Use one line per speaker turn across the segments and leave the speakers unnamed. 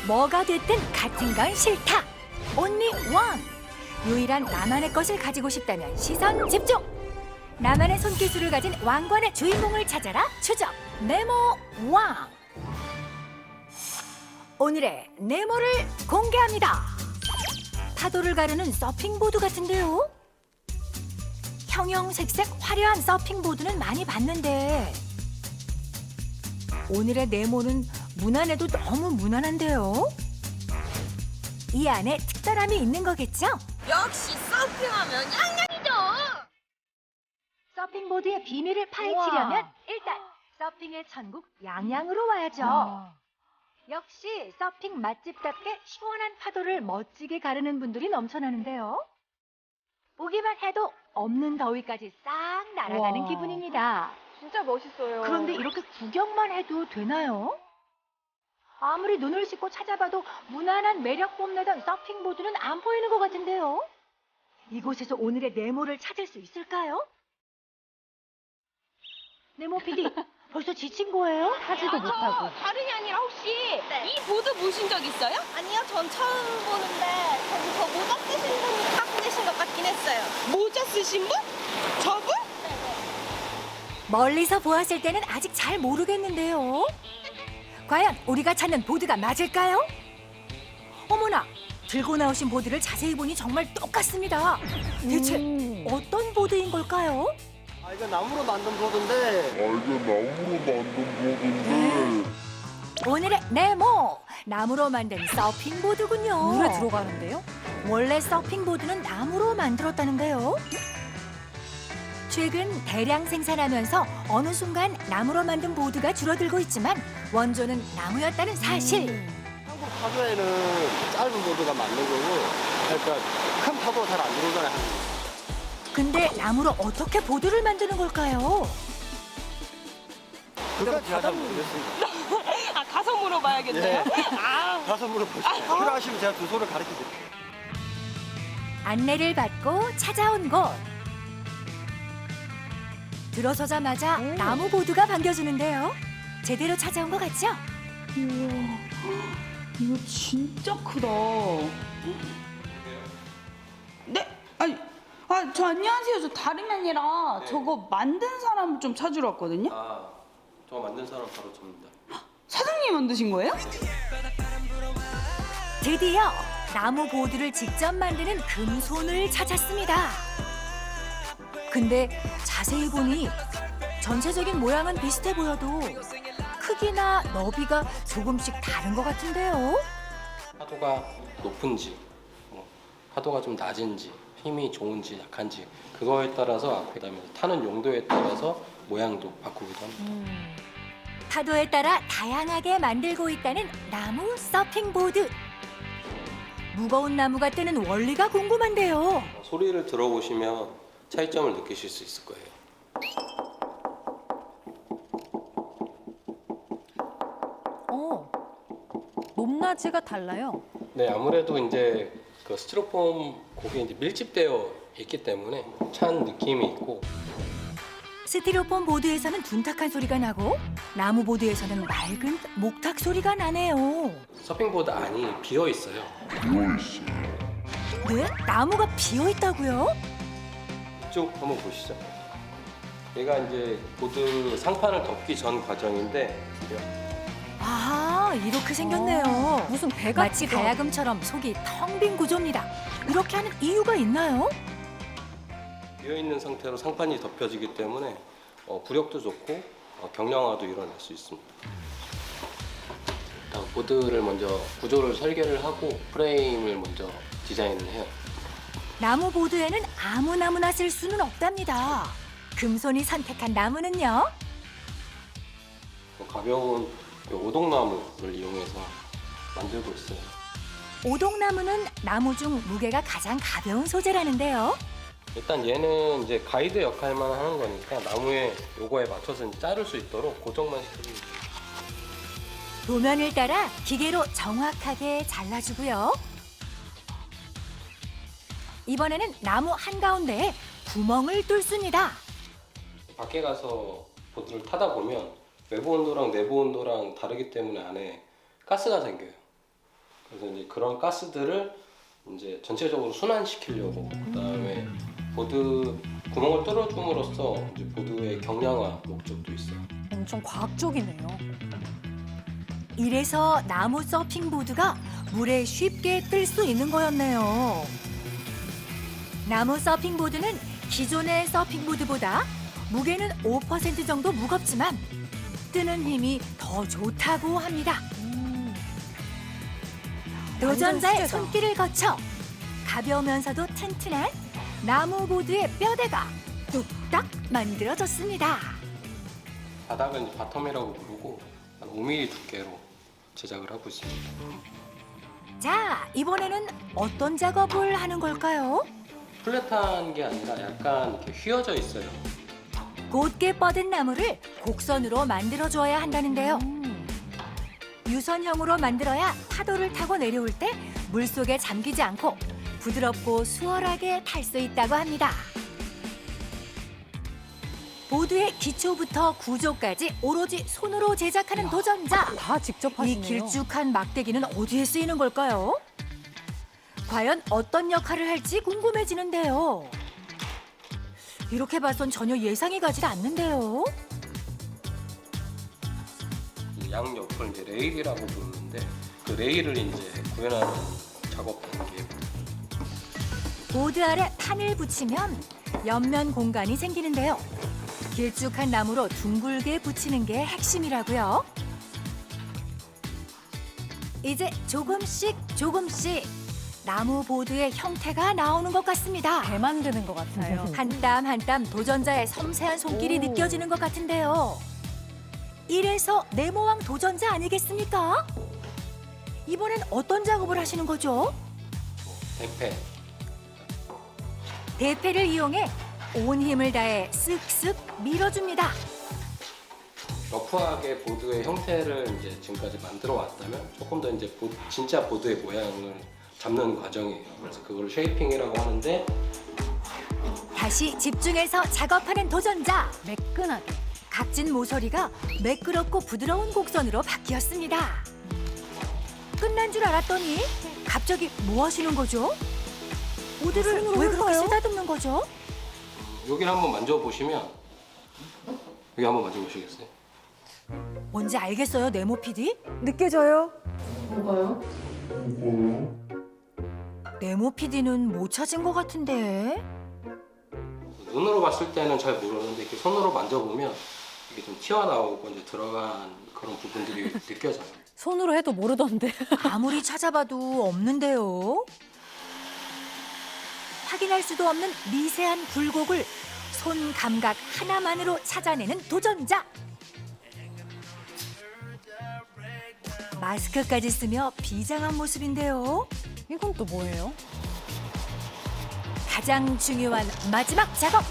뭐가 됐든 같은 건 싫다. Only one. 유일한 나만의 것을 가지고 싶다면 시선 집중. 나만의 손기술을 가진 왕관의 주인공을 찾아라. 추적 네모 왕. 오늘의 네모를 공개합니다. 파도를 가르는 서핑보드 같은데요. 형형색색 화려한 서핑보드는 많이 봤는데 오늘의 네모는 무난해도 너무 무난한데요. 이 안에 특별함이 있는 거겠죠?
역시 서핑하면 양양이죠.
서핑보드의 비밀을 파헤치려면
우와.
일단 서핑의 천국 양양으로 와야죠. 역시 서핑 맛집답게 시원한 파도를 멋지게 가르는 분들이 넘쳐나는데요. 보기만 해도 없는 더위까지 싹 날아가는
우와.
기분입니다.
진짜 멋있어요.
그런데 이렇게 구경만 해도 되나요? 아무리 눈을 씻고 찾아봐도 무난한 매력 뽐내던 서핑보드는 안 보이는 것 같은데요. 이곳에서 오늘의 네모를 찾을 수 있을까요? 네모 PD, 벌써 지친 거예요?
하지도 못하고. 다름이 아니라 혹시 이 보드 보신 적 있어요?
아니요, 전 처음 보는데 저기 저 모자 쓰신 분이 타고 계신 것 같긴 했어요.
모자 쓰신 분? 저분?
멀리서 보았을 때는 아직 잘 모르겠는데요. 과연 우리가 찾는 보드가 맞을까요? 어머나, 들고 나오신 보드를 자세히 보니 정말 똑같습니다. 대체 어떤 보드인 걸까요?
이거 나무로 만든 보드인데
오늘의 네모! 나무로 만든 서핑보드군요.
물에 들어가는데요?
원래 서핑보드는 나무로 만들었다는데요. 최근 대량 생산하면서 어느 순간 나무로 만든 보드가 줄어들고 있지만 원조는 나무였다는 사실.
한국 파도에는 짧은 보드가 맞는 거고, 그러니까 큰 파도 잘 안 들어오잖아요. 한국에.
근데 나무로 어떻게 보드를 만드는 걸까요?
그까지 잘 모르겠습니다.
아, 가서 물어봐야겠네요. 아,
가서 물어보시죠. 필요하시면 제가 주소를 가르쳐 드릴게요.
안내를 받고 찾아온 곳. 들어서자마자 나무 보드가 반겨주는데요. 제대로 찾아온 것 같죠?
이거 진짜 크다. 네? 저 안녕하세요. 저 다름이 아니라 저거 만든 사람을 좀 찾으러 왔거든요.
아, 저 만든 사람 바로 접니다.
사장님이 만드신 거예요?
드디어 나무 보드를 직접 만드는 금손을 찾았습니다. 근데 자세히 보니 전체적인 모양은 비슷해 보여도 크기나 너비가 조금씩 다른 것 같은데요.
파도가 높은지, 파도가 좀 낮은지, 힘이 좋은지 약한지 그거에 따라서 그다음에 타는 용도에 따라서 모양도 바꾸기도 합니다.
파도에 따라 다양하게 만들고 있다는 나무 서핑보드. 무거운 나무가 뜨는 원리가 궁금한데요.
소리를 들어보시면 차이점을 느끼실 수 있을 거예요.
높낮이가 달라요.
네, 아무래도 이제 그 스티로폼 곡이 이제 밀집되어 있기 때문에 찬 느낌이 있고
스티로폼 보드에서는 둔탁한 소리가 나고 나무 보드에서는 맑은 목탁 소리가 나네요.
서핑보드 안이 비어 있어요.
네? 나무가 비어 있다고요?
이쪽 한번 보시죠. 얘가 이제 보드 상판을 덮기 전 과정인데
아, 이렇게 생겼네요.
무슨 배가
마치 가야금처럼 속이 텅 빈 구조입니다. 이렇게 하는 이유가 있나요?
비어 있는 상태로 상판이 덮여지기 때문에 부력도 좋고 경량화도 일어날 수 있습니다. 일단 보드를 먼저 구조를 설계를 하고 프레임을 먼저 디자인을 해요.
나무 보드에는 아무나무나 쓸 수는 없답니다. 금손이 선택한 나무는요?
가벼운 오동나무를 이용해서 만들고 있어요.
오동나무는 나무 중 무게가 가장 가벼운 소재라는데요.
일단 얘는 이제 가이드 역할만 하는 거니까 나무에 요거에 맞춰서 자를 수 있도록 고정만 시켜줍니다.
도면을 따라 기계로 정확하게 잘라주고요. 이번에는 나무 한가운데에 구멍을 뚫습니다.
밖에 가서 보드를 타다 보면 외부 온도랑 내부 온도랑 다르기 때문에 안에 가스가 생겨요. 그래서 이제 그런 가스들을 이제 전체적으로 순환시키려고 그다음에 보드 구멍을 뚫어줌으로써 이제 보드의 경량화 목적도 있어요.
엄청 과학적이네요.
이래서 나무 서핑보드가 물에 쉽게 뜰 수 있는 거였네요. 나무 서핑보드는 기존의 서핑보드보다 무게는 5% 정도 무겁지만 뜨는 힘이 더 좋다고 합니다. 도전자의
수제다.
손길을 거쳐 가벼우면서도 튼튼한 나무 보드의 뼈대가 뚝딱 만들어졌습니다.
바닥은 이제 바텀이라고 부르고 한 5mm 두께로 제작을 하고 있습니다.
자, 이번에는 어떤 작업을 하는 걸까요?
플랫한 게 아니라 약간 이렇게 휘어져 있어요.
곧게 뻗은 나무를 곡선으로 만들어줘야 한다는데요. 유선형으로 만들어야 파도를 타고 내려올 때 물속에 잠기지 않고 부드럽고 수월하게 탈 수 있다고 합니다. 보드의 기초부터 구조까지 오로지 손으로 제작하는 도전자.
다 직접
이
하시네요.
길쭉한 막대기는 어디에 쓰이는 걸까요? 과연 어떤 역할을 할지 궁금해지는데요. 이렇게 봐선 전혀 예상이 가지 않는데요.
양 옆을 이제 레일이라고 부르는데 그 레일을 이제 구현하는 작업 단계.
보드 아래 판을 붙이면 옆면 공간이 생기는데요. 길쭉한 나무로 둥글게 붙이는 게 핵심이라고요. 이제 조금씩 나무 보드의 형태가 나오는 것 같습니다.
배 만드는 것 같아요.
한 땀 한 땀 도전자의 섬세한 손길이 느껴지는 것 같은데요. 이래서 네모왕 도전자 아니겠습니까? 이번엔 어떤 작업을 하시는 거죠?
대패.
대패를 이용해 온 힘을 다해 쓱쓱 밀어줍니다.
러프하게 보드의 형태를 이제 지금까지 만들어 왔다면 조금 더 이제 진짜 보드의 모양을 잡는 과정이에요. 그래서 그걸 쉐이핑이라고 하는데
다시 집중해서 작업하는 도전자.
매끈하게.
각진 모서리가 매끄럽고 부드러운 곡선으로 바뀌었습니다. 끝난 줄 알았더니 갑자기 뭐 하시는 거죠? 보드를 왜 그렇게 쓰다듬는 거죠?
여기를 한번 만져보시면 여기 한번 만져보시겠어요?
뭔지 알겠어요, 네모 PD?
느껴져요?
네모 PD는 못 찾은 것 같은데.
눈으로 봤을 때는 잘 모르는데 이렇게 손으로 만져보면 이게 좀 튀어나오고 이제 들어간 그런 부분들이 느껴져요.
손으로 해도 모르던데.
아무리 찾아봐도 없는데요. 확인할 수도 없는 미세한 굴곡을 손 감각 하나만으로 찾아내는 도전자. 마스크까지 쓰며 비장한 모습인데요.
이건 또 뭐예요?
가장 중요한 마지막 작업.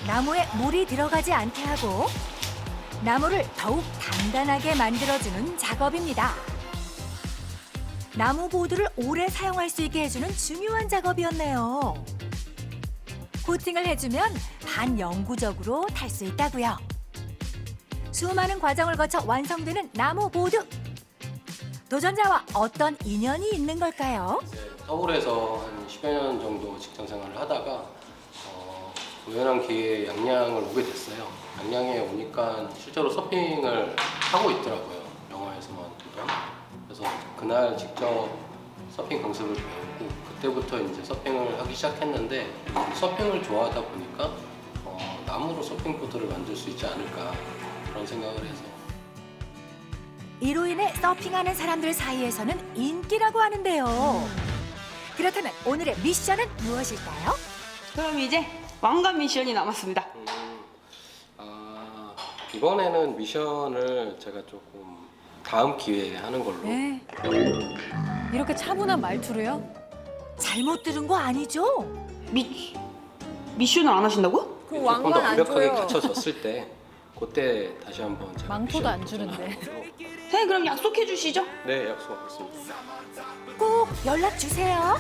나무에 물이 들어가지 않게 하고 나무를 더욱 단단하게 만들어주는 작업입니다. 나무 보드를 오래 사용할 수 있게 해주는 중요한 작업이었네요. 코팅을 해주면 반영구적으로 탈 수 있다고요. 수많은 과정을 거쳐 완성되는 나무 보드. 도전자와 어떤 인연이 있는 걸까요?
이제 서울에서 한 10여 년 정도 직장 생활을 하다가 우연한 기회에 양양을 오게 됐어요. 양양에 오니까 실제로 서핑을 하고 있더라고요. 영화에서만 보던. 그래서 그날 직접 서핑 강습을 배우고 그때부터 이제 서핑을 하기 시작했는데 서핑을 좋아하다 보니까 나무로 서핑보드를 만들 수 있지 않을까 그런 생각을 해서
이로 인해 서핑하는 사람들 사이에서는 인기라고 하는데요. 그렇다면 오늘의 미션은 무엇일까요?
그럼 이제 왕관 미션이 남았습니다.
이번에는 미션을 제가 조금 다음 기회에 하는 걸로.
네. 이렇게 차분한 말투로요?
잘못 들은 거 아니죠?
미션을 안 하신다고?
그
조금
왕관
더
안
완벽하게
줘요.
갖춰졌을 때 그때 다시 한번 제가
망토도
미션을
안 주는데.
도전하는 걸로.
선생님 그럼 약속해 주시죠.
네, 약속하겠습니다.
꼭 연락 주세요.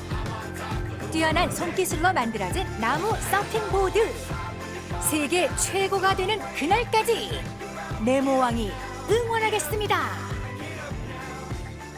뛰어난 손기술로 만들어진 나무 서핑보드. 세계 최고가 되는 그날까지 네모왕이 응원하겠습니다.